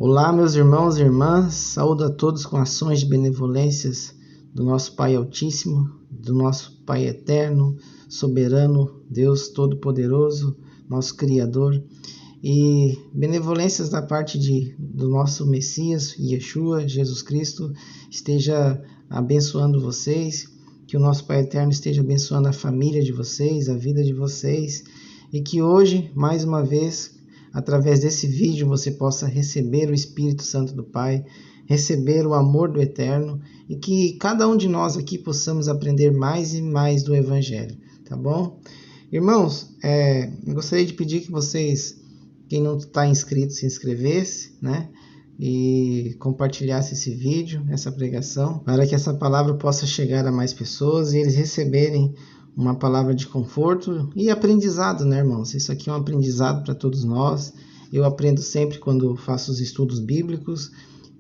Olá, meus irmãos e irmãs, saúdo a todos com ações de benevolências do nosso Pai Altíssimo, do nosso Pai Eterno, Soberano, Deus Todo-Poderoso, nosso Criador, e benevolências da parte do nosso Messias, Yeshua, Jesus Cristo, esteja abençoando vocês, que o nosso Pai Eterno esteja abençoando a família de vocês, a vida de vocês, e que hoje, mais uma vez, através desse vídeo você possa receber o Espírito Santo do Pai, receber o amor do Eterno e que cada um de nós aqui possamos aprender mais e mais do Evangelho, tá bom? Irmãos, eu gostaria de pedir que vocês, quem não está inscrito, se inscrevesse, né? E compartilhasse esse vídeo, essa pregação, para que essa palavra possa chegar a mais pessoas e eles receberem uma palavra de conforto e aprendizado, né, irmãos? Isso aqui é um aprendizado para todos nós. Eu aprendo sempre quando faço os estudos bíblicos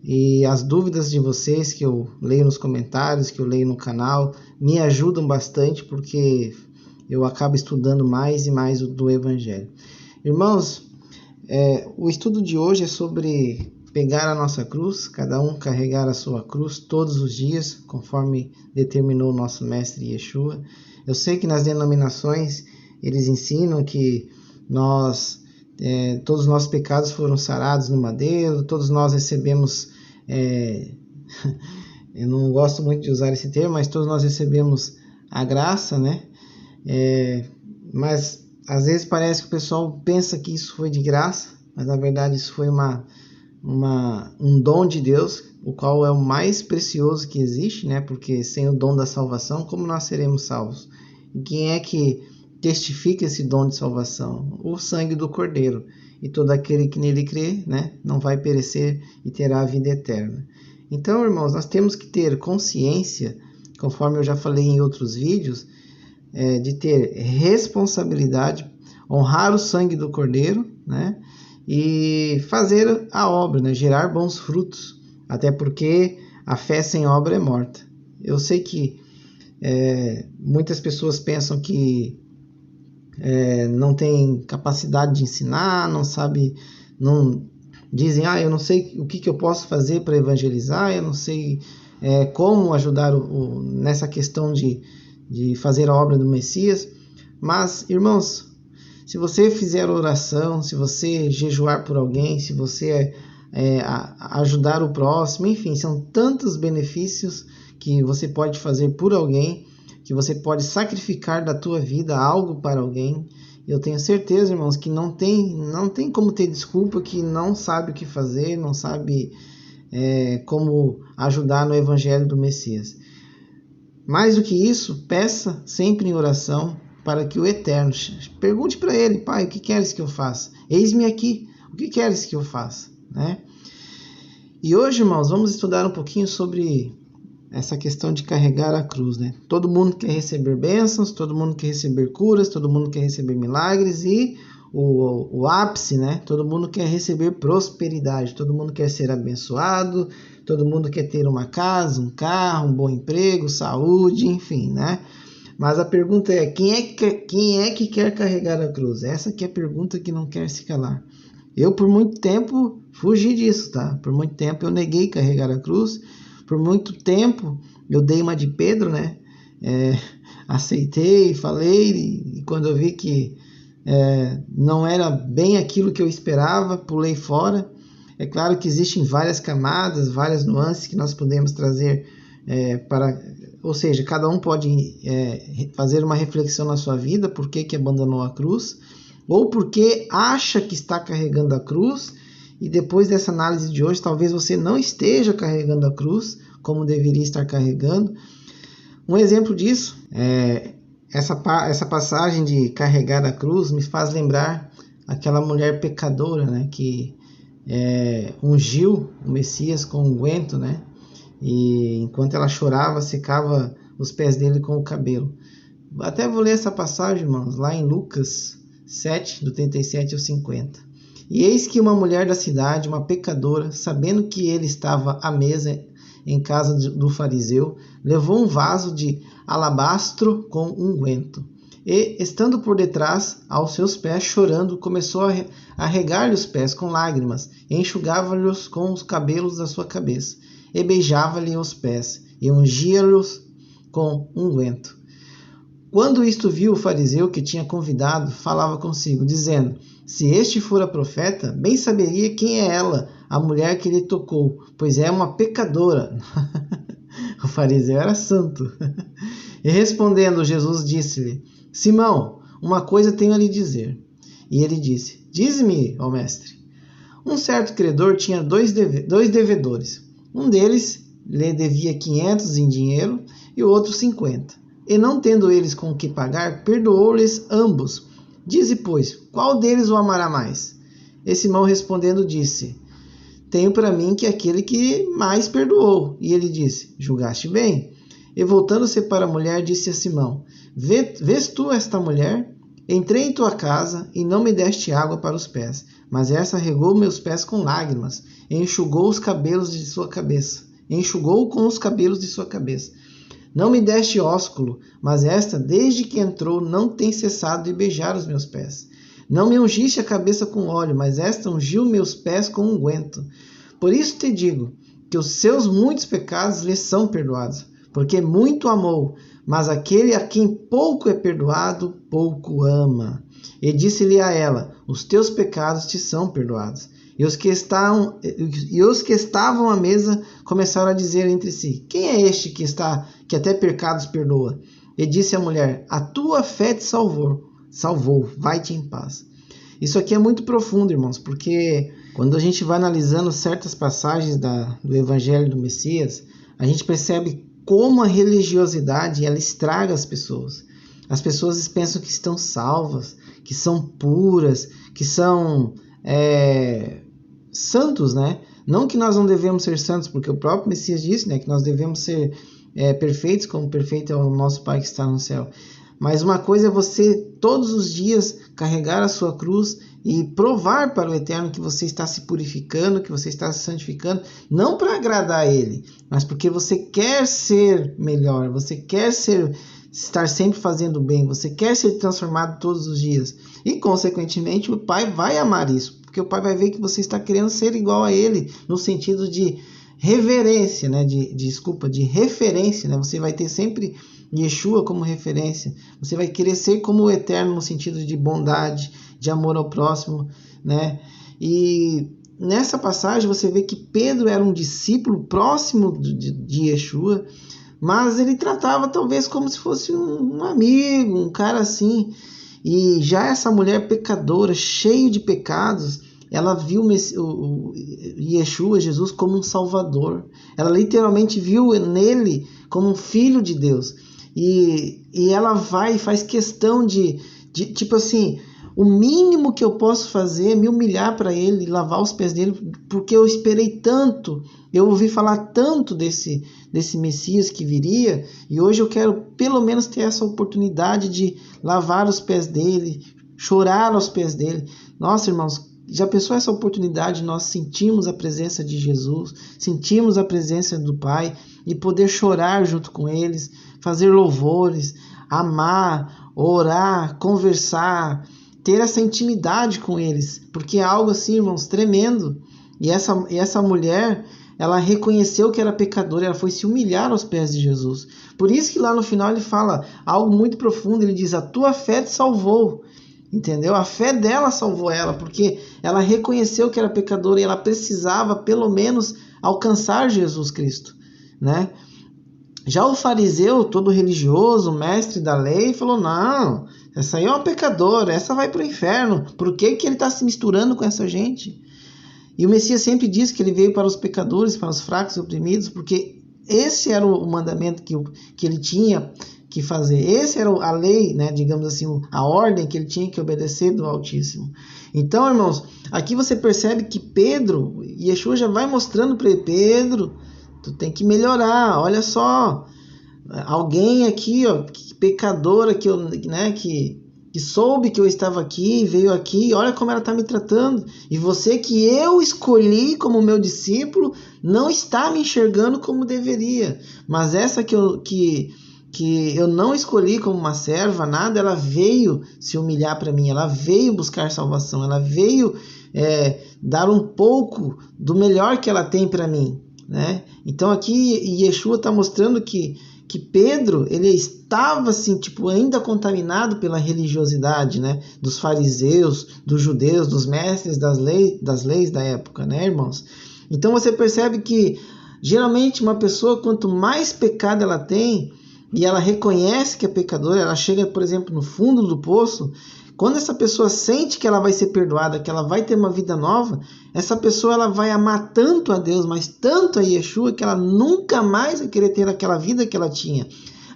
e as dúvidas de vocês que eu leio nos comentários, que eu leio no canal, me ajudam bastante porque eu acabo estudando mais e mais do Evangelho. Irmãos, o estudo de hoje é sobre pegar a nossa cruz, cada um carregar a sua cruz todos os dias, conforme determinou o nosso mestre Yeshua. Eu sei que nas denominações eles ensinam que todos os nossos pecados foram sarados no madeiro, todos nós recebemos, eu não gosto muito de usar esse termo, mas todos nós recebemos a graça, né? Mas às vezes parece que o pessoal pensa que isso foi de graça, mas na verdade isso foi um dom de Deus, o qual é o mais precioso que existe, né? Porque sem o dom da salvação, como nós seremos salvos? E quem é que testifica esse dom de salvação? O sangue do Cordeiro. E todo aquele que nele crê, né, não vai perecer e terá a vida eterna. Então, irmãos, nós temos que ter consciência, conforme eu já falei em outros vídeos, de ter responsabilidade, honrar o sangue do Cordeiro, né? E fazer a obra, né? Gerar bons frutos, até porque a fé sem obra é morta. Eu sei que muitas pessoas pensam que não tem capacidade de ensinar, dizem, eu não sei o que eu posso fazer para evangelizar, eu não sei como ajudar nessa questão de fazer a obra do Messias. Mas, irmãos, se você fizer oração, se você jejuar por alguém, se você ajudar o próximo, enfim, são tantos benefícios que você pode fazer por alguém, que você pode sacrificar da tua vida algo para alguém. Eu tenho certeza, irmãos, que não tem como ter desculpa que não sabe o que fazer, não sabe como ajudar no Evangelho do Messias. Mais do que isso, peça sempre em oração para que o Eterno pergunte para ele: Pai, o que queres que eu faça? Eis-me aqui, o que queres que eu faça? Né? E hoje, irmãos, vamos estudar um pouquinho sobre essa questão de carregar a cruz. Né? Todo mundo quer receber bênçãos, todo mundo quer receber curas, todo mundo quer receber milagres e o ápice, né? Todo mundo quer receber prosperidade, todo mundo quer ser abençoado, todo mundo quer ter uma casa, um carro, um bom emprego, saúde, enfim, né? Mas a pergunta é, quem é que quer carregar a cruz? Essa que é a pergunta que não quer se calar. Eu, por muito tempo, fugi disso, tá? Por muito tempo eu neguei carregar a cruz. Por muito tempo eu dei uma de Pedro, né? Aceitei, falei, e quando eu vi que não era bem aquilo que eu esperava, pulei fora. É claro que existem várias camadas, várias nuances que nós podemos trazer ou seja, cada um pode fazer uma reflexão na sua vida, por que abandonou a cruz, ou porque acha que está carregando a cruz, e depois dessa análise de hoje, talvez você não esteja carregando a cruz, como deveria estar carregando. Um exemplo disso, essa passagem de carregar a cruz me faz lembrar aquela mulher pecadora, né, que ungiu o Messias com unguento, né? E enquanto ela chorava, secava os pés dele com o cabelo. Até vou ler essa passagem, irmãos, lá em Lucas 7, do 37 ao 50. E eis que uma mulher da cidade, uma pecadora, sabendo que ele estava à mesa em casa do fariseu, levou um vaso de alabastro com unguento. E, estando por detrás, aos seus pés, chorando, começou a regar-lhe os pés com lágrimas, e enxugava-lhes com os cabelos da sua cabeça, e beijava-lhe os pés, e ungia-los com unguento. Quando isto viu o fariseu que tinha convidado, falava consigo, dizendo: se este fora profeta, bem saberia quem é ela, a mulher que lhe tocou, pois é uma pecadora. O fariseu era santo. E respondendo, Jesus disse-lhe: Simão, uma coisa tenho a lhe dizer. E ele disse: dize-me, ó mestre. Um certo credor tinha dois devedores. Um deles lhe devia 500 em dinheiro e o outro 50. E não tendo eles com o que pagar, perdoou-lhes ambos. Dize, pois, qual deles o amará mais? E Simão respondendo disse: tenho para mim que aquele que mais perdoou. E ele disse: julgaste bem. E voltando-se para a mulher, disse a Simão: vês tu esta mulher? Entrei em tua casa e não me deste água para os pés, mas essa regou meus pés com lágrimas e enxugou os cabelos de sua cabeça. Enxugou com os cabelos de sua cabeça. Não me deste ósculo, mas esta, desde que entrou, não tem cessado de beijar os meus pés. Não me ungiste a cabeça com óleo, mas esta ungiu meus pés com unguento. Por isso te digo que os seus muitos pecados lhe são perdoados, porque muito amou, mas aquele a quem pouco é perdoado, pouco ama. E disse-lhe a ela: os teus pecados te são perdoados. E os que estavam à mesa começaram a dizer entre si: quem é este que até pecados perdoa? E disse a mulher: a tua fé te salvou, vai-te em paz. Isso aqui é muito profundo, irmãos, porque quando a gente vai analisando certas passagens do Evangelho do Messias, a gente percebe como a religiosidade ela estraga as pessoas. As pessoas pensam que estão salvas, que são puras, que são santos, né? Não que nós não devemos ser santos, porque o próprio Messias disse, né, que nós devemos ser perfeitos, como perfeito é o nosso Pai que está no céu. Mas uma coisa é você todos os dias carregar a sua cruz e provar para o Eterno que você está se purificando, que você está se santificando, não para agradar a Ele, mas porque você quer ser melhor, você quer estar sempre fazendo bem, você quer ser transformado todos os dias. E, consequentemente, o Pai vai amar isso, porque o Pai vai ver que você está querendo ser igual a Ele, no sentido de reverência, né? de referência, né? Você vai ter sempre Yeshua como referência, você vai querer ser como o Eterno no sentido de bondade, de amor ao próximo, né? E nessa passagem você vê que Pedro era um discípulo próximo de Yeshua, mas ele tratava talvez como se fosse um amigo, um cara assim. E já essa mulher pecadora, cheia de pecados, ela viu o Yeshua, Jesus, como um salvador. Ela literalmente viu nele como um filho de Deus. E ela vai e faz questão de tipo assim, o mínimo que eu posso fazer é me humilhar para ele, lavar os pés dele, porque eu esperei tanto, eu ouvi falar tanto desse Messias que viria, e hoje eu quero pelo menos ter essa oportunidade de lavar os pés dele, chorar aos pés dele. Nossa, irmãos, já pensou essa oportunidade? Nós sentimos a presença de Jesus, sentimos a presença do Pai e poder chorar junto com eles, fazer louvores, amar, orar, conversar, ter essa intimidade com eles, porque é algo assim, irmãos, tremendo. E essa mulher, ela reconheceu que era pecadora, ela foi se humilhar aos pés de Jesus. Por isso que lá no final ele fala algo muito profundo, ele diz: a tua fé te salvou. Entendeu? A fé dela salvou ela, porque ela reconheceu que era pecadora e ela precisava pelo menos alcançar Jesus Cristo, né? Já o fariseu, todo religioso, mestre da lei, falou: não, essa aí é uma pecadora, essa vai para o inferno. Por que ele está se misturando com essa gente? E o Messias sempre disse que ele veio para os pecadores, para os fracos e oprimidos, porque esse era o mandamento que ele tinha que fazer. Essa era a lei, né, digamos assim, a ordem que ele tinha que obedecer do Altíssimo. Então, irmãos, aqui você percebe que Pedro, Yeshua já vai mostrando para ele: Pedro, tu tem que melhorar, olha só, alguém aqui, ó, pecadora, que soube que eu estava aqui, veio aqui, olha como ela está me tratando, e você que eu escolhi como meu discípulo, não está me enxergando como deveria, mas essa que que eu não escolhi como uma serva, nada, ela veio se humilhar para mim, ela veio buscar salvação, ela veio dar um pouco do melhor que ela tem para mim, né? Então aqui Yeshua está mostrando que Pedro, ele estava assim, tipo, ainda contaminado pela religiosidade, né, dos fariseus, dos judeus, dos mestres das leis da época, né, irmãos? Então você percebe que geralmente uma pessoa, quanto mais pecado ela tem e ela reconhece que é pecadora, ela chega, por exemplo, no fundo do poço. Quando essa pessoa sente que ela vai ser perdoada, que ela vai ter uma vida nova, essa pessoa ela vai amar tanto a Deus, mas tanto a Yeshua, que ela nunca mais vai querer ter aquela vida que ela tinha,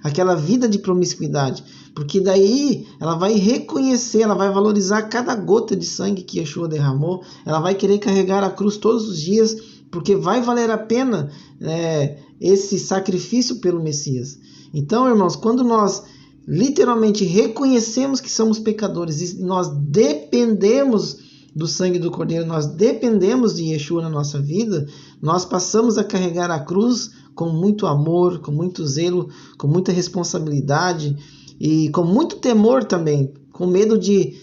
aquela vida de promiscuidade, porque daí ela vai reconhecer, ela vai valorizar cada gota de sangue que Yeshua derramou, ela vai querer carregar a cruz todos os dias, porque vai valer a pena esse sacrifício pelo Messias. Então, irmãos, quando nós literalmente reconhecemos que somos pecadores e nós dependemos do sangue do Cordeiro, nós dependemos de Yeshua na nossa vida, nós passamos a carregar a cruz com muito amor, com muito zelo, com muita responsabilidade e com muito temor também, com medo de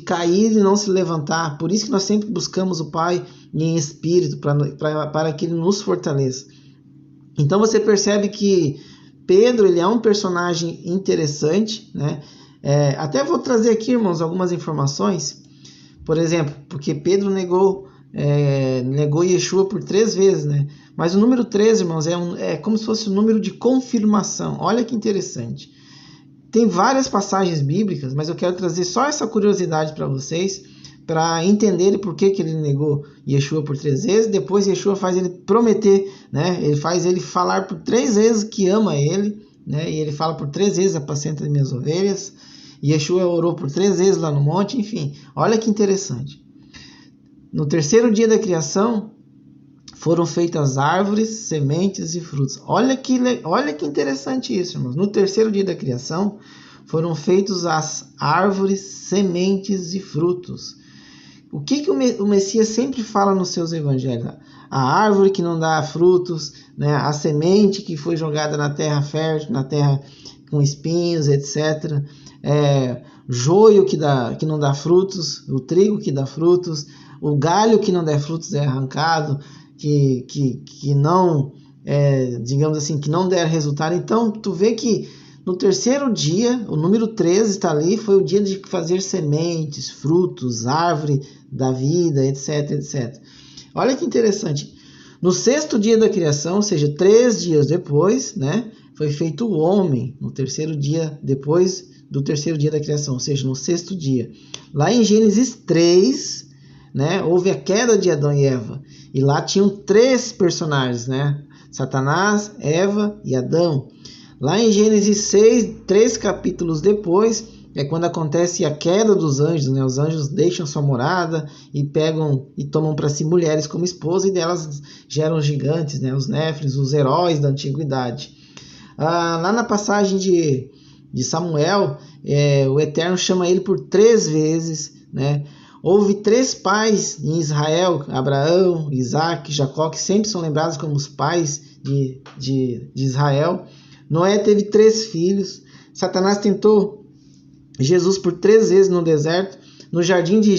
cair e não se levantar. Por isso que nós sempre buscamos o Pai em espírito, para que Ele nos fortaleça. Então você percebe que Pedro, ele é um personagem interessante, né? Até vou trazer aqui, irmãos, algumas informações. Por exemplo, porque Pedro negou Yeshua por 3 vezes, né? Mas o número 3, irmãos, é como se fosse o número de confirmação. Olha que interessante. Tem várias passagens bíblicas, mas eu quero trazer só essa curiosidade para vocês, para entenderem por que ele negou Yeshua por 3 vezes. Depois Yeshua faz ele prometer, né? Ele faz ele falar por 3 vezes que ama ele, né? E ele fala por 3 vezes: apacenta as minhas ovelhas. E Yeshua orou por 3 vezes lá no monte. Enfim, olha que interessante. No 3º dia da criação foram feitas árvores, sementes e frutos. Olha que interessante isso, irmãos. No 3º dia da criação foram feitos as árvores, sementes e frutos. O que o Messias sempre fala nos seus evangelhos? A árvore que não dá frutos, né? A semente que foi jogada na terra fértil, na terra com espinhos, etc. Joio que não dá frutos, o trigo que dá frutos, o galho que não dá frutos é arrancado, que não, digamos assim, que não der resultado. Então, tu vê que no 3º dia, o número 13 está ali, foi o dia de fazer sementes, frutos, árvore da vida, etc, etc. Olha que interessante. No 6º dia da criação, ou seja, 3 dias depois, né, foi feito o homem, no 3º dia, depois do 3º dia da criação, ou seja, no 6º dia. Lá em Gênesis 3, né, houve a queda de Adão e Eva, e lá tinham 3 personagens, né, Satanás, Eva e Adão. Lá em Gênesis 6, 3 capítulos depois, é quando acontece a queda dos anjos, né? Os anjos deixam sua morada e pegam e tomam para si mulheres como esposa, e delas geram gigantes, né? Os néfilis, os heróis da antiguidade. Lá na passagem de Samuel, o Eterno chama ele por 3 vezes, né? Houve 3 pais em Israel, Abraão, Isaac, Jacó, que sempre são lembrados como os pais de Israel. Noé teve 3 filhos. Satanás tentou Jesus por 3 vezes no deserto, no jardim de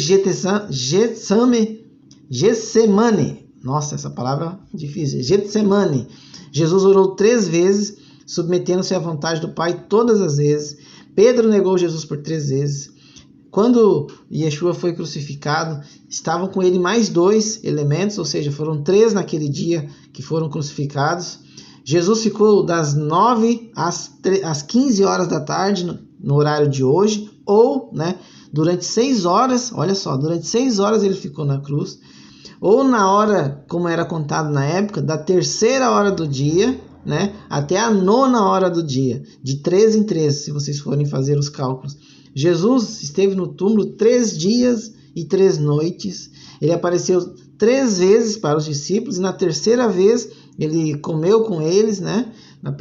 Getsemane. Nossa, essa palavra é difícil. Getsemane. Jesus orou 3 vezes, submetendo-se à vontade do Pai todas as vezes. Pedro negou Jesus por 3 vezes. Quando Yeshua foi crucificado, estavam com ele mais 2 elementos, ou seja, foram 3 naquele dia que foram crucificados. Jesus ficou das 9 às 15 horas da tarde, no horário de hoje, ou, né, durante 6 horas, olha só, durante 6 horas ele ficou na cruz, ou na hora, como era contado na época, da 3ª hora do dia, né, até a 9ª hora do dia, de 3 em 3, se vocês forem fazer os cálculos. Jesus esteve no túmulo 3 dias e 3 noites, ele apareceu 3 vezes para os discípulos, e na 3ª vez ele comeu com eles, né? Na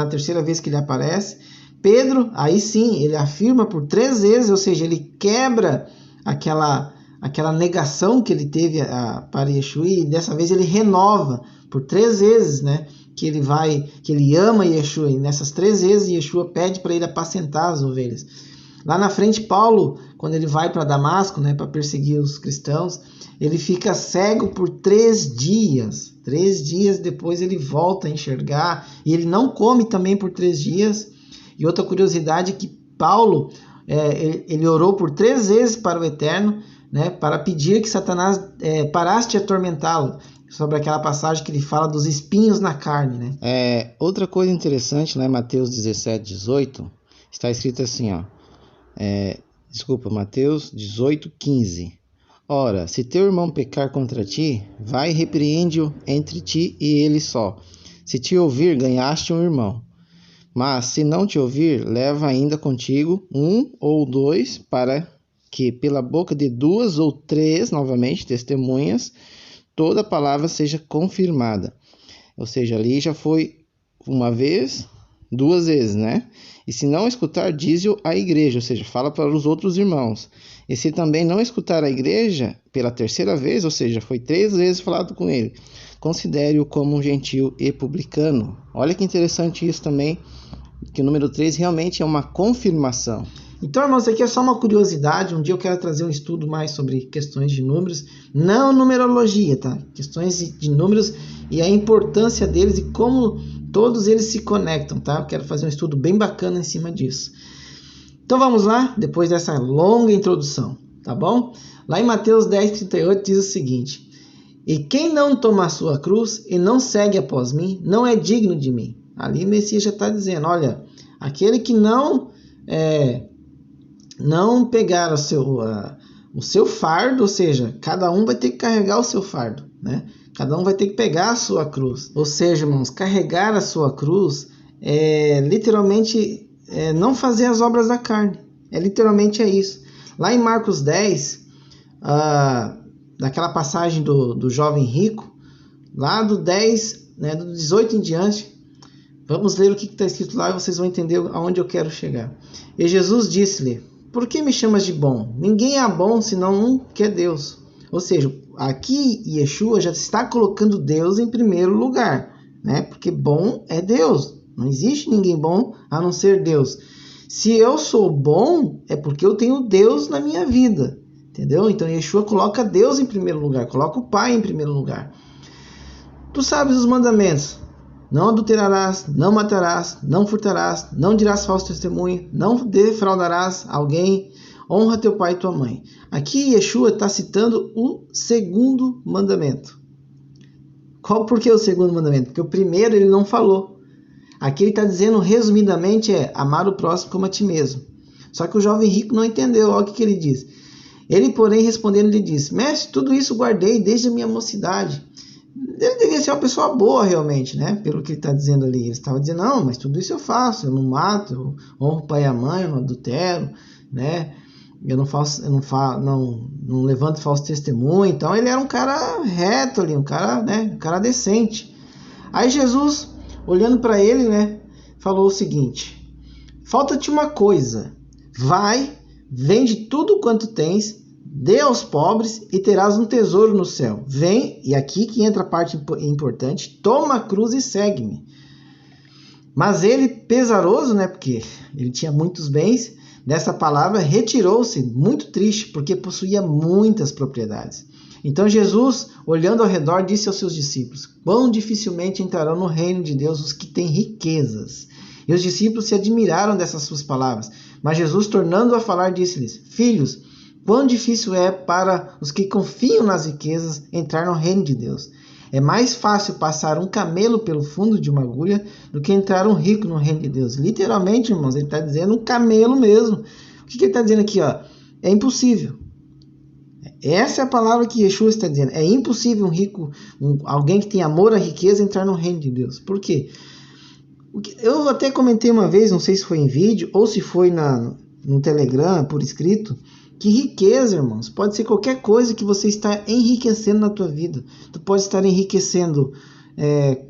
3ª vez que ele aparece. Pedro, aí sim, ele afirma por 3 vezes, ou seja, ele quebra aquela negação que ele teve para Yeshua, e dessa vez ele renova por 3 vezes, né? que ele ama Yeshua, e nessas 3 vezes Yeshua pede para ele apacentar as ovelhas. Lá na frente, Paulo, quando ele vai para Damasco, né, para perseguir os cristãos, ele fica cego por 3 dias. 3 dias depois ele volta a enxergar, e ele não come também por 3 dias. E outra curiosidade é que Paulo, ele orou por 3 vezes para o Eterno, né, para pedir que Satanás parasse de atormentá-lo, sobre aquela passagem que ele fala dos espinhos na carne, né? Outra coisa interessante, né, Mateus 17, 18, está escrito assim, ó, Mateus 18, 15. Ora, se teu irmão pecar contra ti, vai e repreende-o entre ti e ele só. Se te ouvir, ganhaste um irmão. Mas se não te ouvir, leva ainda contigo 1 ou 2, para que pela boca de 2 ou 3, novamente, testemunhas, toda palavra seja confirmada. Ou seja, ali já foi 1 vez, 2 vezes, né? E se não escutar, diz-o à igreja, ou seja, fala para os outros irmãos. E se também não escutar a igreja pela 3ª vez, ou seja, foi 3 vezes falado com ele, considere-o como um gentil e publicano. Olha que interessante isso também, que o número 3 realmente é uma confirmação. Então, irmãos, isso aqui é só uma curiosidade. Um dia eu quero trazer um estudo mais sobre questões de números, não numerologia, tá? Questões de números e a importância deles e como todos eles se conectam, tá? Eu quero fazer um estudo bem bacana em cima disso. Então vamos lá, depois dessa longa introdução, tá bom? Lá em Mateus 10:38 diz o seguinte: e quem não toma a sua cruz e não segue após mim, não é digno de mim. Ali o Messias já está dizendo, olha, aquele que não pegar o seu fardo, ou seja, cada um vai ter que carregar o seu fardo, né? Cada um vai ter que pegar a sua cruz. Ou seja, irmãos, carregar a sua cruz é literalmente não fazer as obras da carne. Literalmente é isso. Lá em Marcos 10, daquela passagem do jovem rico, lá do 10, né, do 18 em diante, vamos ler o que está escrito lá e vocês vão entender aonde eu quero chegar. E Jesus disse-lhe: por que me chamas de bom? Ninguém é bom senão um, que é Deus. Ou seja, aqui Yeshua já está colocando Deus em primeiro lugar, né? Porque bom é Deus. Não existe ninguém bom a não ser Deus. Se eu sou bom, é porque eu tenho Deus na minha vida. Entendeu? Então Yeshua coloca Deus em primeiro lugar, coloca o Pai em primeiro lugar. Tu sabes os mandamentos: não adulterarás, não matarás, não furtarás, não dirás falso testemunho, não defraudarás alguém, honra teu pai e tua mãe. Aqui Yeshua está citando o 2º mandamento. Por que o 2º mandamento? Porque o primeiro ele não falou. Aqui ele está dizendo resumidamente amar o próximo como a ti mesmo. Só que o jovem rico não entendeu. Olha o que ele diz. Ele, porém, respondendo, lhe disse: mestre, tudo isso guardei desde a minha mocidade. Ele deveria ser uma pessoa boa realmente, né? Pelo que ele está dizendo ali. Ele estava dizendo, não, mas tudo isso eu faço. Eu não mato, eu honro o pai e a mãe, eu não adultero, né? Eu não levanto falso testemunho. Então ele era um cara reto ali, um cara decente. Aí Jesus, olhando para ele, né, falou o seguinte: falta-te uma coisa. Vai, vende tudo quanto tens, dê aos pobres e terás um tesouro no céu. Vem, e aqui que entra a parte importante, toma a cruz e segue-me. Mas ele, pesaroso, né, porque ele tinha muitos bens, dessa palavra retirou-se, muito triste, porque possuía muitas propriedades. Então Jesus, olhando ao redor, disse aos seus discípulos: quão dificilmente entrarão no reino de Deus os que têm riquezas. E os discípulos se admiraram dessas suas palavras. Mas Jesus, tornando a falar, disse-lhes: filhos, quão difícil é para os que confiam nas riquezas entrar no reino de Deus. É mais fácil passar um camelo pelo fundo de uma agulha do que entrar um rico no reino de Deus. Literalmente, irmãos, ele está dizendo um camelo mesmo. O que ele está dizendo aqui? É impossível. Essa é a palavra que Yeshua está dizendo. É impossível um rico, alguém que tem amor à riqueza, entrar no reino de Deus. Por quê? Eu até comentei uma vez, não sei se foi em vídeo ou se foi no Telegram, por escrito, que riqueza, irmãos, pode ser qualquer coisa que você está enriquecendo na tua vida. Tu pode estar enriquecendo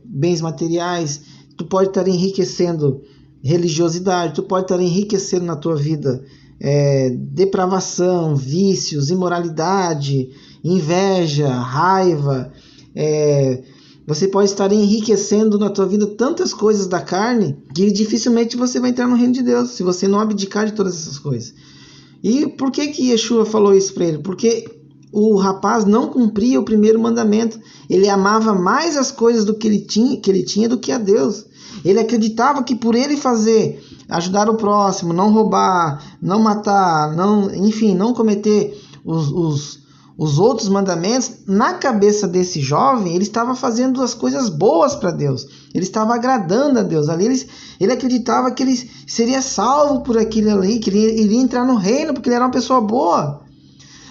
bens materiais, tu pode estar enriquecendo religiosidade, tu pode estar enriquecendo na tua vida depravação, vícios, imoralidade, inveja, raiva, Você pode estar enriquecendo na tua vida tantas coisas da carne que dificilmente você vai entrar no reino de Deus, se você não abdicar de todas essas coisas. E por que Yeshua falou isso para ele? Porque o rapaz não cumpria o primeiro mandamento. Ele amava mais as coisas do que ele tinha do que a Deus. Ele acreditava que por ele fazer, ajudar o próximo, não roubar, não matar, não cometer os outros mandamentos, na cabeça desse jovem, ele estava fazendo as coisas boas para Deus. Ele estava agradando a Deus. Ali ele acreditava que ele seria salvo por aquilo ali, que ele iria entrar no reino, porque ele era uma pessoa boa.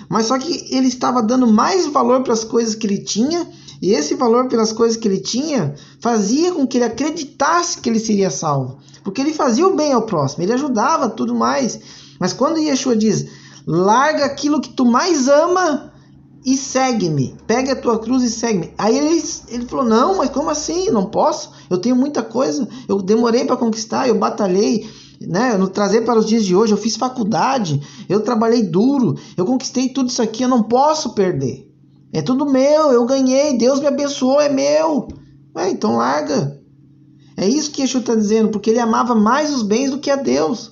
Mas só que ele estava dando mais valor para as coisas que ele tinha, e esse valor pelas coisas que ele tinha fazia com que ele acreditasse que ele seria salvo. Porque ele fazia o bem ao próximo, ele ajudava, tudo mais. Mas quando Yeshua diz, larga aquilo que tu mais ama e segue-me, pega a tua cruz e segue-me. Aí ele falou, não, mas como assim? Não posso, eu tenho muita coisa, eu demorei para conquistar, eu batalhei, no trazer para os dias de hoje, eu fiz faculdade, eu trabalhei duro, eu conquistei tudo isso aqui, eu não posso perder. É tudo meu, eu ganhei, Deus me abençoou, é meu. Então larga. É isso que Yeshua está dizendo, porque ele amava mais os bens do que a Deus.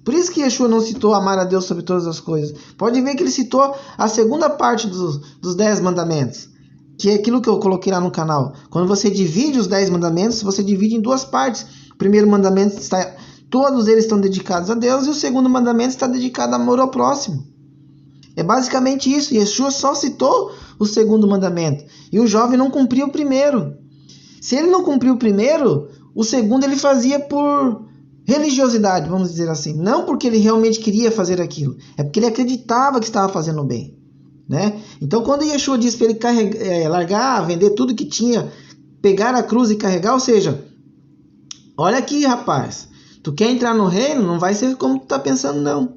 Por isso que Yeshua não citou amar a Deus sobre todas as coisas. Pode ver que ele citou a segunda parte dos 10 mandamentos, que é aquilo que eu coloquei lá no canal. Quando você divide os 10 mandamentos, você divide em duas partes. O primeiro mandamento todos eles estão dedicados a Deus, e o segundo mandamento está dedicado ao amor ao próximo. É basicamente isso. Yeshua só citou o segundo mandamento, e o jovem não cumpriu o primeiro. Se ele não cumpriu o primeiro, o segundo ele fazia por religiosidade, vamos dizer assim. Não porque ele realmente queria fazer aquilo, é porque ele acreditava que estava fazendo bem. Então quando Yeshua disse para ele largar, vender tudo que tinha, pegar a cruz e carregar, ou seja, olha aqui, rapaz, tu quer entrar no reino, não vai ser como tu está pensando, não.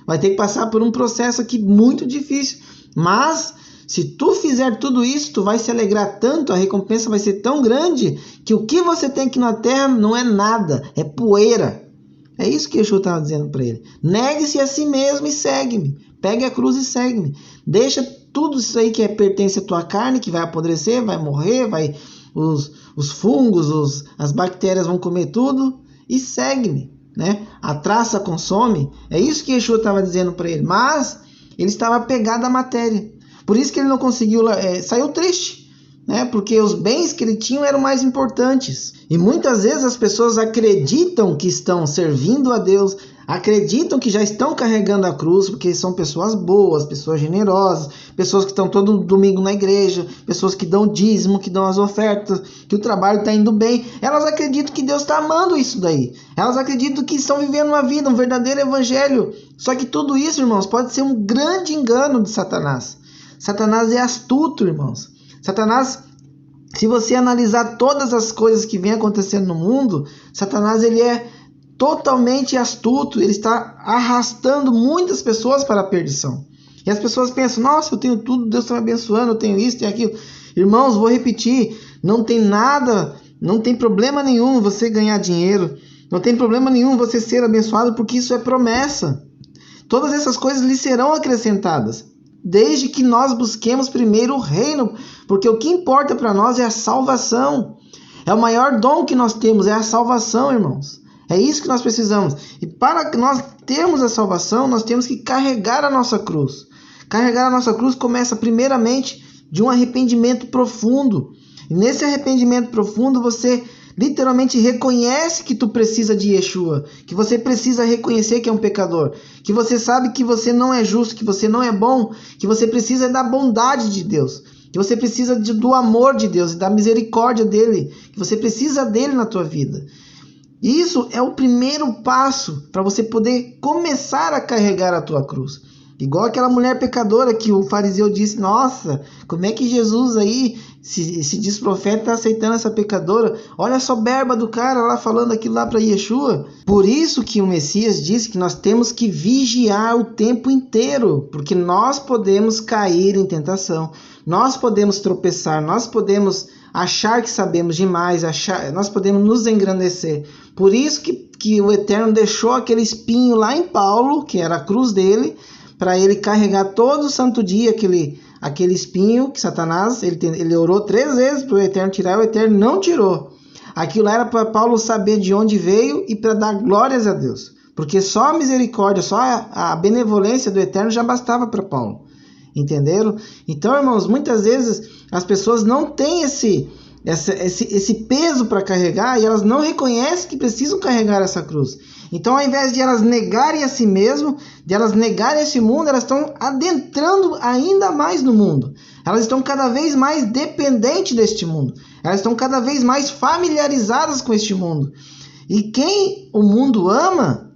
Vai ter que passar por um processo aqui muito difícil. Mas se tu fizer tudo isso, tu vai se alegrar tanto, a recompensa vai ser tão grande, que o que você tem aqui na terra não é nada, é poeira. É isso que Yeshua estava dizendo para ele. Negue-se a si mesmo e segue-me. Pegue a cruz e segue-me. Deixa tudo isso aí que pertence à tua carne, que vai apodrecer, vai morrer, os fungos, as bactérias vão comer tudo, e segue-me. A traça consome. É isso que Yeshua estava dizendo para ele. Mas ele estava apegado à matéria. Por isso que ele não conseguiu, saiu triste, porque os bens que ele tinha eram mais importantes. E muitas vezes as pessoas acreditam que estão servindo a Deus, acreditam que já estão carregando a cruz, porque são pessoas boas, pessoas generosas, pessoas que estão todo domingo na igreja, pessoas que dão dízimo, que dão as ofertas, que o trabalho está indo bem. Elas acreditam que Deus está amando isso daí. Elas acreditam que estão vivendo uma vida, um verdadeiro evangelho. Só que tudo isso, irmãos, pode ser um grande engano de Satanás. Satanás é astuto, irmãos. Satanás, se você analisar todas as coisas que vem acontecendo no mundo, Satanás ele é totalmente astuto. Ele está arrastando muitas pessoas para a perdição. E as pessoas pensam, nossa, eu tenho tudo, Deus está me abençoando, eu tenho isso, tenho aquilo. Irmãos, vou repetir, não tem nada, não tem problema nenhum você ganhar dinheiro, não tem problema nenhum você ser abençoado, porque isso é promessa. Todas essas coisas lhe serão acrescentadas, desde que nós busquemos primeiro o reino, porque o que importa para nós é a salvação. É o maior dom que nós temos, é a salvação, irmãos. É isso que nós precisamos. E para nós termos a salvação, nós temos que carregar a nossa cruz. Carregar a nossa cruz começa primeiramente de um arrependimento profundo. E nesse arrependimento profundo, você literalmente reconhece que tu precisa de Yeshua, que você precisa reconhecer que é um pecador, que você sabe que você não é justo, que você não é bom, que você precisa da bondade de Deus, que você precisa do amor de Deus e da misericórdia dele, que você precisa dele na tua vida. E isso é o primeiro passo para você poder começar a carregar a tua cruz. Igual aquela mulher pecadora que o fariseu disse, nossa, como é que Jesus aí, se diz profeta, está aceitando essa pecadora? Olha a soberba do cara lá falando aquilo lá para Yeshua. Por isso que o Messias disse que nós temos que vigiar o tempo inteiro, porque nós podemos cair em tentação, nós podemos tropeçar, nós podemos achar que sabemos demais, nós podemos nos engrandecer. Por isso que o Eterno deixou aquele espinho lá em Paulo, que era a cruz dele, para ele carregar todo santo dia aquele espinho que Satanás, ele orou 3 vezes para o Eterno tirar, e o Eterno não tirou. Aquilo era para Paulo saber de onde veio e para dar glórias a Deus. Porque só a misericórdia, só a benevolência do Eterno já bastava para Paulo. Entenderam? Então, irmãos, muitas vezes as pessoas não têm esse peso para carregar, e elas não reconhecem que precisam carregar essa cruz. Então, ao invés de elas negarem a si mesmo, de elas negarem esse mundo, elas estão adentrando ainda mais no mundo. Elas estão cada vez mais dependentes deste mundo. Elas estão cada vez mais familiarizadas com este mundo. E quem o mundo ama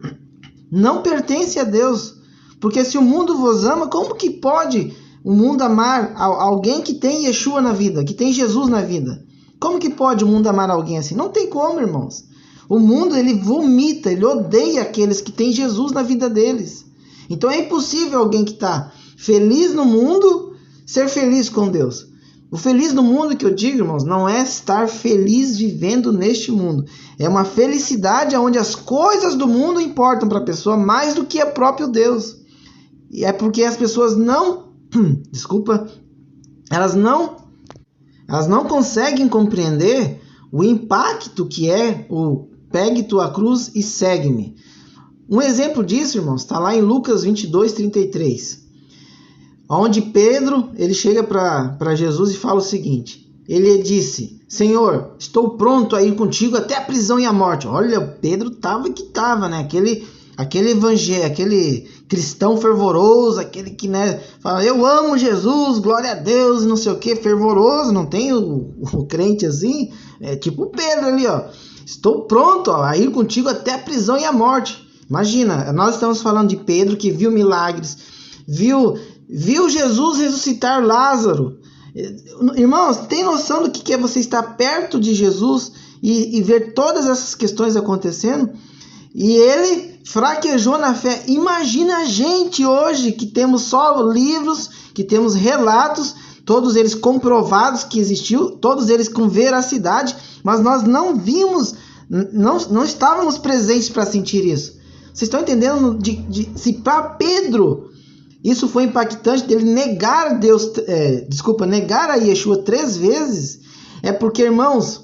não pertence a Deus. Porque se o mundo vos ama, como que pode o mundo amar alguém que tem Yeshua na vida, que tem Jesus na vida? Como que pode o mundo amar alguém assim? Não tem como, irmãos. O mundo, ele vomita, ele odeia aqueles que têm Jesus na vida deles. Então é impossível alguém que está feliz no mundo ser feliz com Deus. O feliz no mundo que eu digo, irmãos, não é estar feliz vivendo neste mundo. É uma felicidade onde as coisas do mundo importam para a pessoa mais do que o próprio Deus. E é porque as pessoas não... elas não conseguem compreender o impacto que é o pegue tua cruz e segue-me. Um exemplo disso, irmãos, está lá em Lucas 22:33. Onde Pedro, ele chega para Jesus e fala o seguinte. Ele disse: Senhor, estou pronto a ir contigo até a prisão e a morte. Olha, Pedro estava, né? Aquele evangelho, aquele cristão fervoroso, aquele que, né, fala, eu amo Jesus, glória a Deus, e não sei o que, fervoroso, não tem o crente assim, é tipo Pedro ali, ó, estou pronto a ir contigo até a prisão e a morte. Imagina, nós estamos falando de Pedro que viu milagres, viu Jesus ressuscitar Lázaro. Irmãos, tem noção do que é você estar perto de Jesus e ver todas essas questões acontecendo? E ele fraquejou na fé. Imagina a gente hoje que temos só livros, que temos relatos, todos eles comprovados que existiu, todos eles com veracidade, mas nós não vimos, não estávamos presentes para sentir isso. Vocês estão entendendo? Se para Pedro isso foi impactante, dele negar a Deus, negar a Yeshua 3 vezes, é porque, irmãos,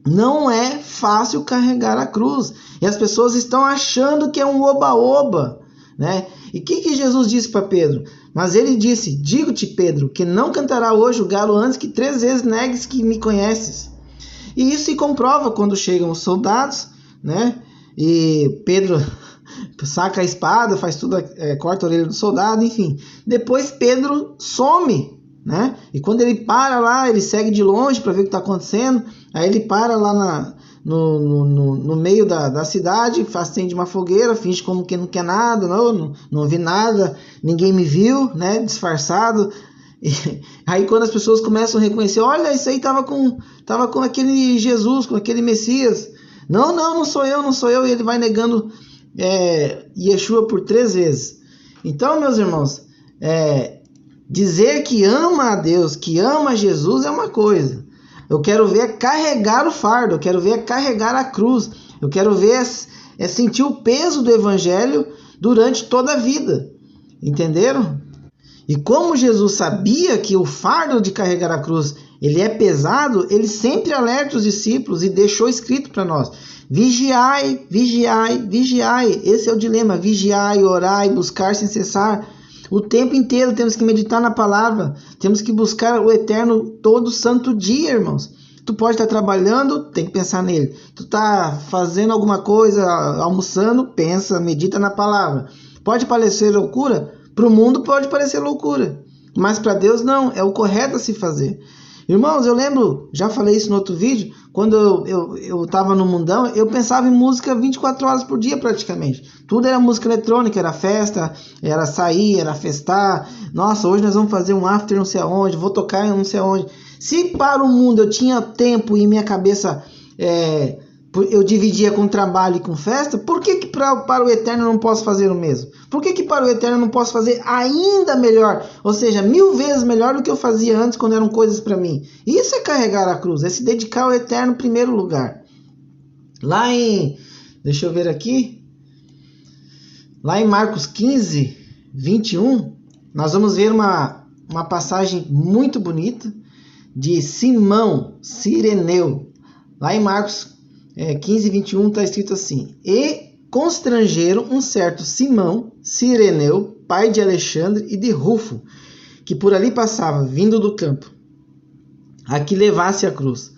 não é fácil carregar a cruz. E as pessoas estão achando que é um oba-oba, né? E o que Jesus disse para Pedro? Mas ele disse, digo-te, Pedro, que não cantará hoje o galo antes que 3 vezes negues que me conheces. E isso se comprova quando chegam os soldados, né? E Pedro saca a espada, faz tudo, corta a orelha do soldado, enfim. Depois Pedro some, né? E quando ele para lá, ele segue de longe para ver o que está acontecendo. Aí ele para lá no meio da cidade, acende uma fogueira, finge como que não quer nada, não vi nada, ninguém me viu, né? Disfarçado. E aí quando as pessoas começam a reconhecer, olha, isso aí tava com aquele Jesus, com aquele Messias. Não sou eu, e ele vai negando Yeshua por 3 vezes. Então, meus irmãos, dizer que ama a Deus, que ama Jesus é uma coisa. Eu quero ver carregar o fardo, eu quero ver carregar a cruz, eu quero ver sentir o peso do evangelho durante toda a vida. Entenderam? E como Jesus sabia que o fardo de carregar a cruz ele é pesado, ele sempre alerta os discípulos e deixou escrito para nós: vigiai, vigiai, vigiai. Esse é o dilema: vigiai, orai, buscar sem cessar. O tempo inteiro temos que meditar na palavra, temos que buscar o Eterno todo santo dia, irmãos. Tu pode estar trabalhando, tem que pensar nele. Tu está fazendo alguma coisa, almoçando, pensa, medita na palavra. Pode parecer loucura? Para o mundo pode parecer loucura, mas para Deus não, é o correto a se fazer. Irmãos, eu lembro, já falei isso no outro vídeo, quando eu estava no mundão, eu pensava em música 24 horas por dia praticamente. Tudo era música eletrônica, era festa, era sair, era festar. Nossa, hoje nós vamos fazer um after não sei aonde, vou tocar em não sei aonde. Se para o mundo eu tinha tempo e minha cabeça eu dividia com trabalho e com festa, por que para o Eterno eu não posso fazer o mesmo? Por que para o Eterno eu não posso fazer ainda melhor? Ou seja, 1000 vezes melhor do que eu fazia antes quando eram coisas para mim. Isso é carregar a cruz, é se dedicar ao Eterno em primeiro lugar. Lá em, deixa eu ver aqui, lá em Marcos 15, 21, nós vamos ver uma passagem muito bonita de Simão Cireneu. Lá em Marcos 15, 21 está escrito assim: E constrangeram um certo Simão Cireneu, pai de Alexandre e de Rufo, que por ali passava, vindo do campo, a que levasse a cruz.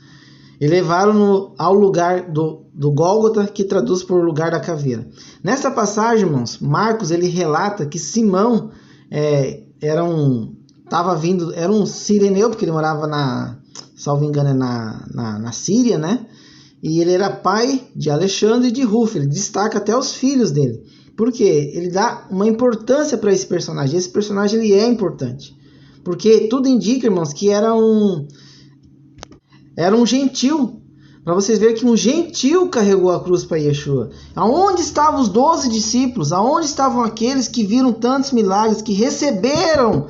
E levaram-no ao lugar do Gólgota, que traduz por lugar da caveira. Nessa passagem, irmãos, Marcos ele relata que Simão era um cireneu, porque ele morava salvo engano, na Síria, né? E ele era pai de Alexandre e de Rufo. Ele destaca até os filhos dele. Por quê? Ele dá uma importância para esse personagem. Esse personagem ele é importante. Porque tudo indica, irmãos, que era um gentil. Para vocês verem que um gentil carregou a cruz para Yeshua. Aonde estavam os 12 discípulos? Aonde estavam aqueles que viram tantos milagres, que receberam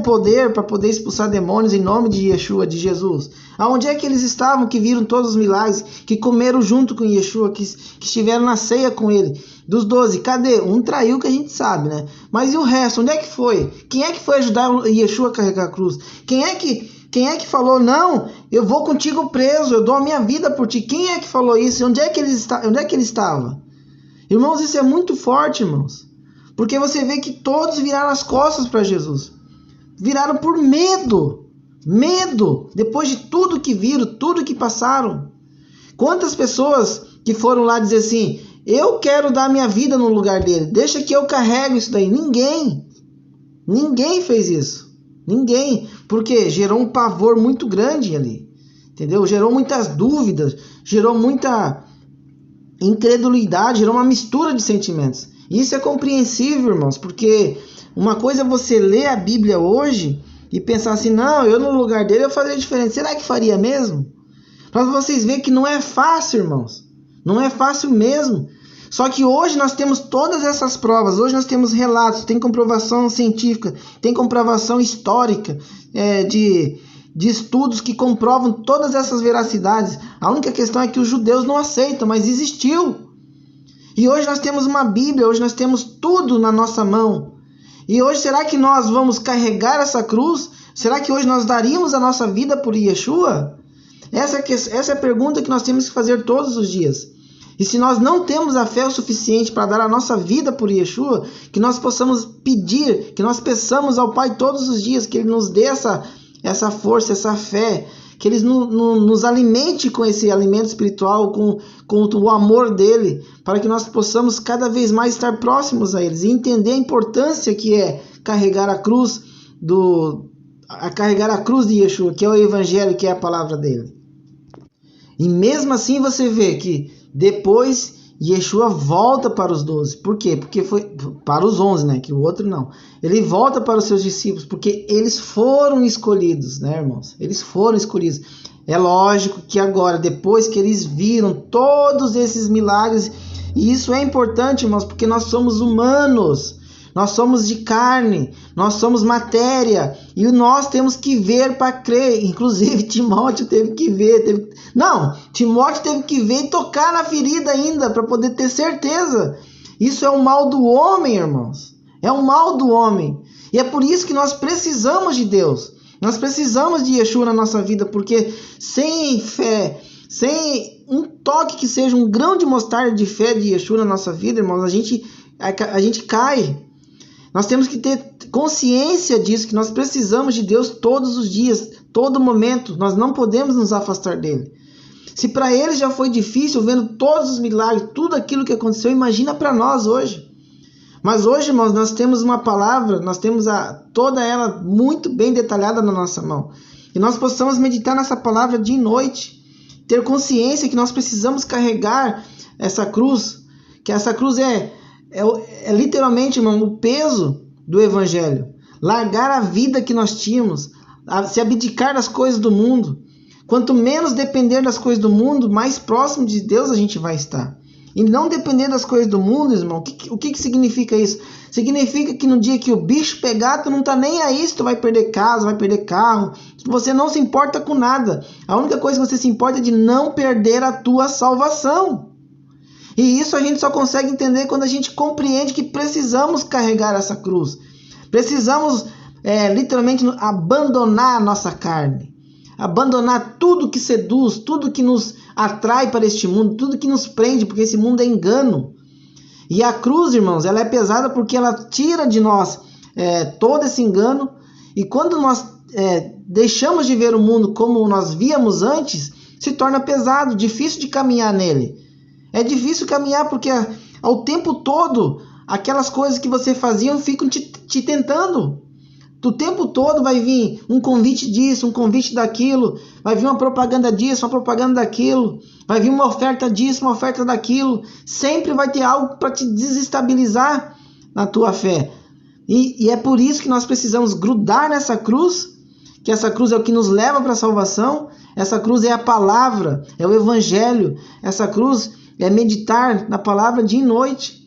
poder para poder expulsar demônios em nome de Yeshua, de Jesus? Aonde é que eles estavam que viram todos os milagres, que comeram junto com Yeshua, que estiveram na ceia com ele? Dos 12, cadê? Um traiu, que a gente sabe, né? Mas e o resto? Onde é que foi? Quem é que foi ajudar Yeshua a carregar a cruz? Quem é que falou, não, eu vou contigo preso, eu dou a minha vida por ti? Quem é que falou isso? Onde é que ele estava? Irmãos, isso é muito forte, irmãos. Porque você vê que todos viraram as costas para Jesus. Viraram por medo. Medo. Depois de tudo que viram, tudo que passaram. Quantas pessoas que foram lá dizer assim, eu quero dar minha vida no lugar dele, deixa que eu carrego isso daí? Ninguém fez isso. Ninguém, porque gerou um pavor muito grande ali, entendeu? Gerou muitas dúvidas, gerou muita incredulidade, gerou uma mistura de sentimentos. Isso é compreensível, irmãos, porque uma coisa é você ler a Bíblia hoje e pensar assim, não, eu no lugar dele eu faria diferente. Será que faria mesmo? Para vocês verem que não é fácil, irmãos, não é fácil mesmo. Só que hoje nós temos todas essas provas, hoje nós temos relatos, tem comprovação científica, tem comprovação histórica, de estudos que comprovam todas essas veracidades. A única questão é que os judeus não aceitam, mas existiu. E hoje nós temos uma Bíblia, hoje nós temos tudo na nossa mão. E hoje será que nós vamos carregar essa cruz? Será que hoje nós daríamos a nossa vida por Yeshua? Essa é a pergunta que nós temos que fazer todos os dias. E se nós não temos a fé o suficiente para dar a nossa vida por Yeshua, que nós possamos pedir, que nós peçamos ao Pai todos os dias, que Ele nos dê essa força, essa fé, que Ele nos alimente com esse alimento espiritual, com o amor dEle, para que nós possamos cada vez mais estar próximos a eles e entender a importância que é carregar a cruz de Yeshua, que é o Evangelho, que é a palavra dEle. E mesmo assim você vê que depois Yeshua volta para os 12. Por quê? Porque foi para os 11, né? Que o outro não. Ele volta para os seus discípulos porque eles foram escolhidos, né, irmãos? Eles foram escolhidos. É lógico que agora, depois que eles viram todos esses milagres, e isso é importante, irmãos, porque nós somos humanos. Nós somos de carne, nós somos matéria, e nós temos que ver para crer. Inclusive Timóteo teve que ver, Timóteo teve que ver e tocar na ferida ainda, para poder ter certeza. Isso é o mal do homem, irmãos, é o mal do homem, e é por isso que nós precisamos de Deus, nós precisamos de Yeshua na nossa vida, porque sem fé, sem um toque que seja um grão de mostarda de fé de Yeshua na nossa vida, irmãos, a gente cai. Nós temos que ter consciência disso, que nós precisamos de Deus todos os dias, todo momento. Nós não podemos nos afastar dele. Se para ele já foi difícil, vendo todos os milagres, tudo aquilo que aconteceu, imagina para nós hoje. Mas hoje, irmãos, nós temos uma palavra, nós temos toda ela muito bem detalhada na nossa mão. E nós possamos meditar nessa palavra dia e noite. Ter consciência que nós precisamos carregar essa cruz, que essa cruz é literalmente, irmão, o peso do Evangelho. Largar a vida que nós tínhamos, se abdicar das coisas do mundo. Quanto menos depender das coisas do mundo, mais próximo de Deus a gente vai estar. E não depender das coisas do mundo, irmão, o que significa isso? Significa que no dia que o bicho pegar, tu não tá nem aí se tu vai perder casa, vai perder carro. Você não se importa com nada. A única coisa que você se importa é de não perder a tua salvação. E isso a gente só consegue entender quando a gente compreende que precisamos carregar essa cruz. Precisamos literalmente abandonar a nossa carne, abandonar tudo que seduz, tudo que nos atrai para este mundo, tudo que nos prende, porque esse mundo é engano. E a cruz, irmãos, ela é pesada porque ela tira de nós todo esse engano, e quando nós deixamos de ver o mundo como nós víamos antes, se torna pesado, difícil de caminhar nele. É difícil caminhar porque ao tempo todo aquelas coisas que você fazia ficam te tentando. O tempo todo vai vir um convite disso, um convite daquilo, vai vir uma propaganda disso, uma propaganda daquilo, vai vir uma oferta disso, uma oferta daquilo. Sempre vai ter algo para te desestabilizar na tua fé. E é por isso que nós precisamos grudar nessa cruz, que essa cruz é o que nos leva para a salvação. Essa cruz é a palavra, é o evangelho. Essa cruz é meditar na palavra dia e noite.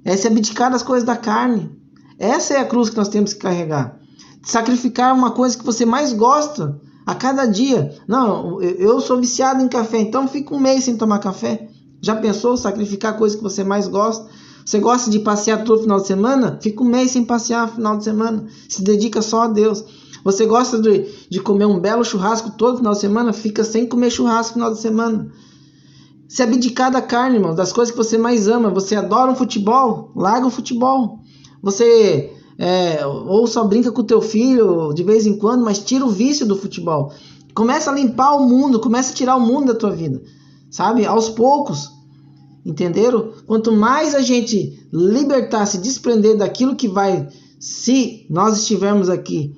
É se abdicar das coisas da carne. Essa é a cruz que nós temos que carregar. Sacrificar uma coisa que você mais gosta a cada dia. Não, eu sou viciado em café, então fica um mês sem tomar café. Já pensou sacrificar a coisa que você mais gosta? Você gosta de passear todo final de semana? Fica um mês sem passear no final de semana. Se dedica só a Deus. Você gosta de comer um belo churrasco todo final de semana? Fica sem comer churrasco no final de semana. Se abdicar da carne, irmão, das coisas que você mais ama. Você adora um futebol? Larga o futebol. Você ou só brinca com o teu filho de vez em quando, mas tira o vício do futebol. Começa a limpar o mundo, começa a tirar o mundo da tua vida, sabe? Aos poucos, entenderam? Quanto mais a gente libertar, se desprender daquilo que vai, se nós estivermos aqui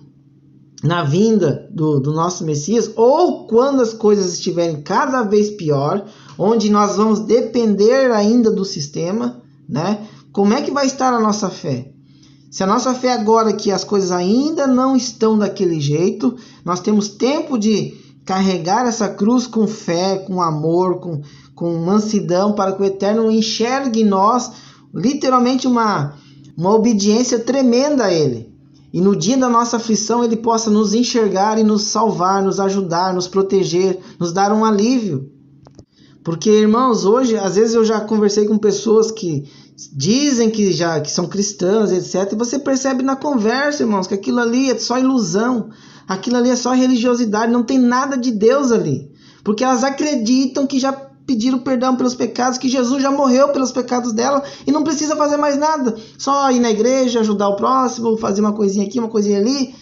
na vinda do nosso Messias, ou quando as coisas estiverem cada vez pior, onde nós vamos depender ainda do sistema, né? Como é que vai estar a nossa fé? Se a nossa fé agora que as coisas ainda não estão daquele jeito, nós temos tempo de carregar essa cruz com fé, com amor, com mansidão, para que o Eterno enxergue em nós literalmente uma obediência tremenda a Ele. E no dia da nossa aflição Ele possa nos enxergar e nos salvar, nos ajudar, nos proteger, nos dar um alívio. Porque, irmãos, hoje, às vezes eu já conversei com pessoas que dizem que são cristãs, etc. E você percebe na conversa, irmãos, que aquilo ali é só ilusão. Aquilo ali é só religiosidade, não tem nada de Deus ali. Porque elas acreditam que já pediram perdão pelos pecados, que Jesus já morreu pelos pecados dela e não precisa fazer mais nada. Só ir na igreja, ajudar o próximo, fazer uma coisinha aqui, uma coisinha ali.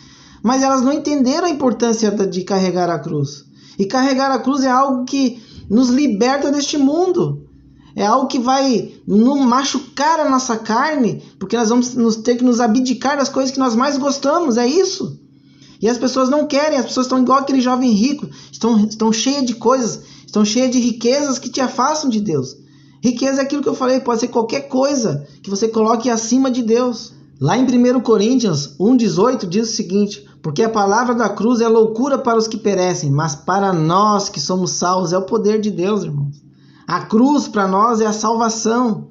Mas elas não entenderam a importância de carregar a cruz. E carregar a cruz é algo que nos liberta deste mundo. É algo que vai nos machucar a nossa carne, porque nós vamos ter que nos abdicar das coisas que nós mais gostamos, é isso. E as pessoas não querem, as pessoas estão igual aquele jovem rico, estão cheias de coisas, estão cheias de riquezas que te afastam de Deus. Riqueza é aquilo que eu falei, pode ser qualquer coisa que você coloque acima de Deus. Lá em 1 Coríntios 1,18 diz o seguinte: porque a palavra da cruz é loucura para os que perecem, mas para nós que somos salvos é o poder de Deus, irmãos. A cruz para nós é a salvação.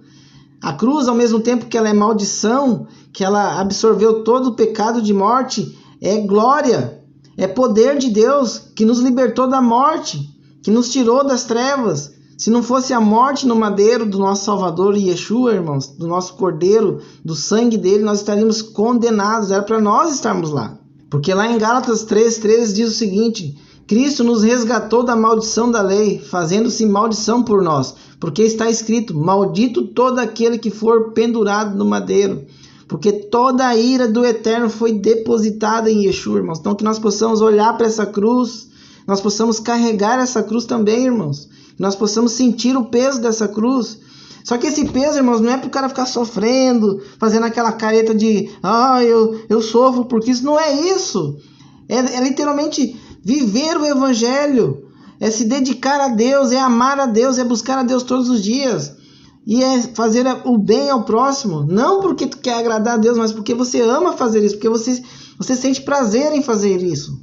A cruz, ao mesmo tempo que ela é maldição, que ela absorveu todo o pecado de morte, é glória, é poder de Deus que nos libertou da morte, que nos tirou das trevas. Se não fosse a morte no madeiro do nosso Salvador Yeshua, irmãos, do nosso Cordeiro, do sangue dele, nós estaríamos condenados. Era para nós estarmos lá. Porque lá em Gálatas 3,13 diz o seguinte: Cristo nos resgatou da maldição da lei, fazendo-se maldição por nós, porque está escrito: maldito todo aquele que for pendurado no madeiro, porque toda a ira do Eterno foi depositada em Yeshua, irmãos. Então que nós possamos olhar para essa cruz, nós possamos carregar essa cruz também, irmãos, que nós possamos sentir o peso dessa cruz. Só que esse peso, irmãos, não é para o cara ficar sofrendo, fazendo aquela careta de eu sofro porque isso. Não é isso. É literalmente viver o evangelho, é se dedicar a Deus, é amar a Deus, é buscar a Deus todos os dias, e é fazer o bem ao próximo, não porque tu quer agradar a Deus, mas porque você ama fazer isso, porque você sente prazer em fazer isso.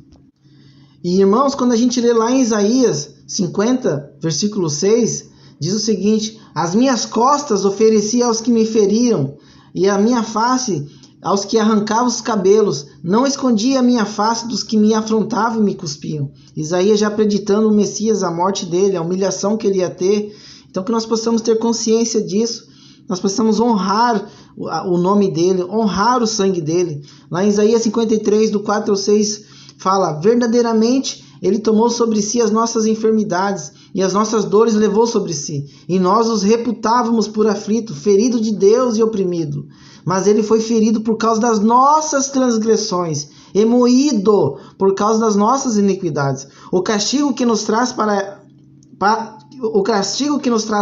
E, irmãos, quando a gente lê lá em Isaías 50, versículo 6, diz o seguinte: as minhas costas ofereci aos que me feriram, e a minha face aos que arrancavam os cabelos, não escondi a minha face dos que me afrontavam e me cuspiam. Isaías já acreditando o Messias, a morte dele, a humilhação que ele ia ter. Então que nós possamos ter consciência disso, nós possamos honrar o nome dele, honrar o sangue dele. Lá em Isaías 53, do 4 ao 6, fala: verdadeiramente ele tomou sobre si as nossas enfermidades e as nossas dores levou sobre si. E nós os reputávamos por aflito, ferido de Deus e oprimido. Mas ele foi ferido por causa das nossas transgressões e moído por causa das nossas iniquidades. O castigo que nos traz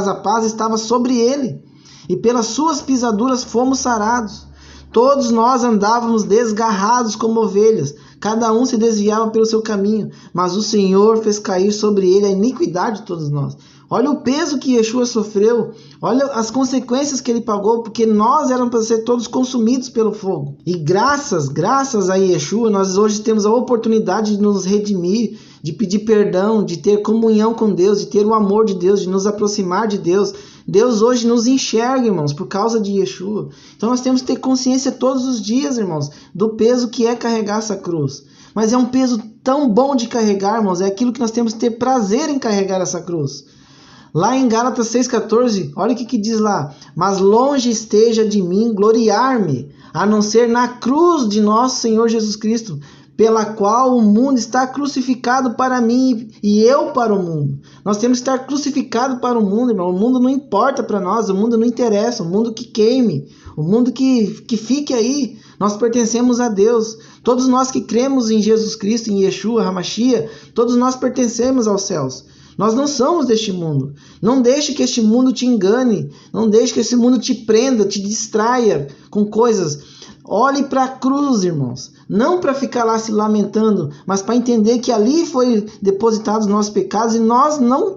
a paz estava sobre ele, e pelas suas pisaduras fomos sarados. Todos nós andávamos desgarrados como ovelhas, cada um se desviava pelo seu caminho, mas o Senhor fez cair sobre ele a iniquidade de todos nós. Olha o peso que Yeshua sofreu, olha as consequências que ele pagou, porque nós éramos para ser todos consumidos pelo fogo. E graças a Yeshua, nós hoje temos a oportunidade de nos redimir, de pedir perdão, de ter comunhão com Deus, de ter o amor de Deus, de nos aproximar de Deus. Deus hoje nos enxerga, irmãos, por causa de Yeshua. Então nós temos que ter consciência todos os dias, irmãos, do peso que é carregar essa cruz. Mas é um peso tão bom de carregar, irmãos, é aquilo que nós temos que ter prazer em carregar essa cruz. Lá em Gálatas 6,14, olha o que diz lá: mas longe esteja de mim gloriar-me, a não ser na cruz de nosso Senhor Jesus Cristo, pela qual o mundo está crucificado para mim e eu para o mundo. Nós temos que estar crucificados para o mundo, irmão. O mundo não importa para nós, o mundo não interessa, o mundo que queime, o mundo que fique aí. Nós pertencemos a Deus. Todos nós que cremos em Jesus Cristo, em Yeshua, Hamashia, todos nós pertencemos aos céus. Nós não somos deste mundo. Não deixe que este mundo te engane. Não deixe que esse mundo te prenda, te distraia com coisas. Olhe para a cruz, irmãos. Não para ficar lá se lamentando, mas para entender que ali foi depositado os nossos pecados e nós não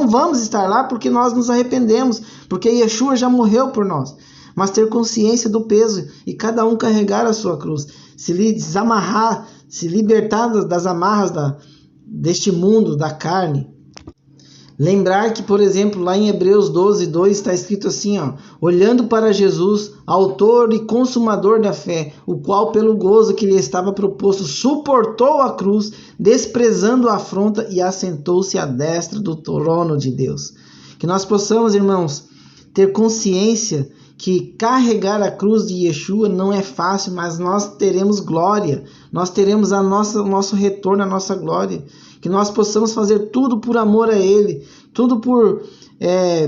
vamos estar lá porque nós nos arrependemos, porque Yeshua já morreu por nós. Mas ter consciência do peso e cada um carregar a sua cruz. Se desamarrar, se libertar das amarras deste mundo, da carne. Lembrar que, por exemplo, lá em Hebreus 12:2 está escrito assim, ó: olhando para Jesus, autor e consumador da fé, o qual pelo gozo que lhe estava proposto suportou a cruz, desprezando a afronta e assentou-se à destra do trono de Deus. Que nós possamos, irmãos, ter consciência que carregar a cruz de Yeshua não é fácil, mas nós teremos glória, nós teremos o nosso retorno, a nossa glória. Que nós possamos fazer tudo por amor a Ele, tudo por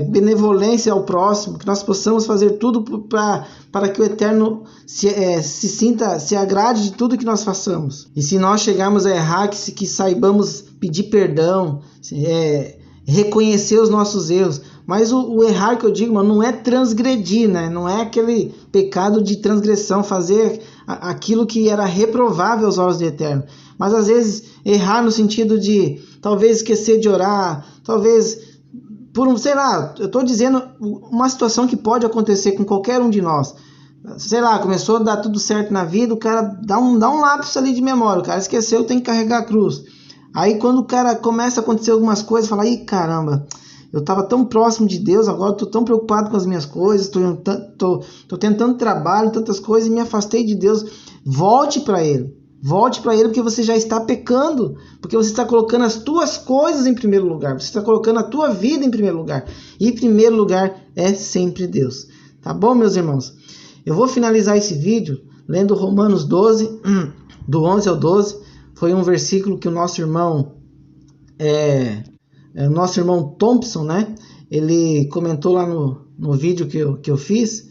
benevolência ao próximo, que nós possamos fazer tudo para que o Eterno se agrade de tudo que nós façamos. E se nós chegarmos a errar, que saibamos pedir perdão, reconhecer os nossos erros. Mas o errar que eu digo, mano, não é transgredir, né? Não é aquele pecado de transgressão, fazer aquilo que era reprovável aos olhos do Eterno. Mas às vezes errar no sentido de talvez esquecer de orar, talvez sei lá, eu estou dizendo uma situação que pode acontecer com qualquer um de nós. Sei lá, começou a dar tudo certo na vida, o cara dá um lapso ali de memória, o cara esqueceu, tem que carregar a cruz. Aí quando o cara começa a acontecer algumas coisas, fala: ih, caramba, eu estava tão próximo de Deus, agora estou tão preocupado com as minhas coisas, estou tendo tanto trabalho, tantas coisas e me afastei de Deus. Volte para Ele. Volte para Ele, porque você já está pecando, porque você está colocando as tuas coisas em primeiro lugar, você está colocando a tua vida em primeiro lugar, e em primeiro lugar é sempre Deus. Tá bom, meus irmãos? Eu vou finalizar esse vídeo lendo Romanos 12, do 11 ao 12, foi um versículo que o nosso irmão Thompson, né? Ele comentou lá no vídeo que eu fiz,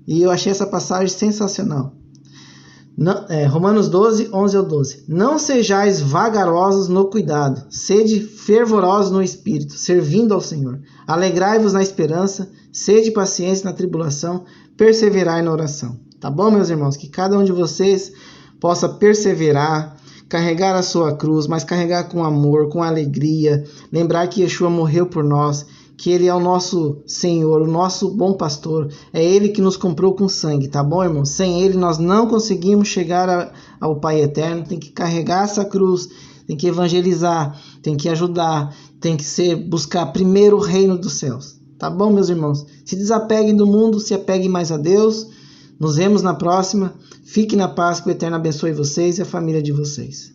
e eu achei essa passagem sensacional. Romanos 12, 11 ao 12. Não sejais vagarosos no cuidado, sede fervorosos no espírito, servindo ao Senhor. Alegrai-vos na esperança, sede pacientes na tribulação, perseverai na oração. Tá bom, meus irmãos? Que cada um de vocês possa perseverar, carregar a sua cruz, mas carregar com amor, com alegria. Lembrar que Yeshua morreu por nós, que Ele é o nosso Senhor, o nosso bom pastor. É Ele que nos comprou com sangue, tá bom, irmão? Sem Ele nós não conseguimos chegar ao Pai Eterno. Tem que carregar essa cruz, tem que evangelizar, tem que ajudar, tem que buscar primeiro o reino dos céus. Tá bom, meus irmãos? Se desapeguem do mundo, se apeguem mais a Deus. Nos vemos na próxima. Fiquem na paz, que o Eterno abençoe vocês e a família de vocês.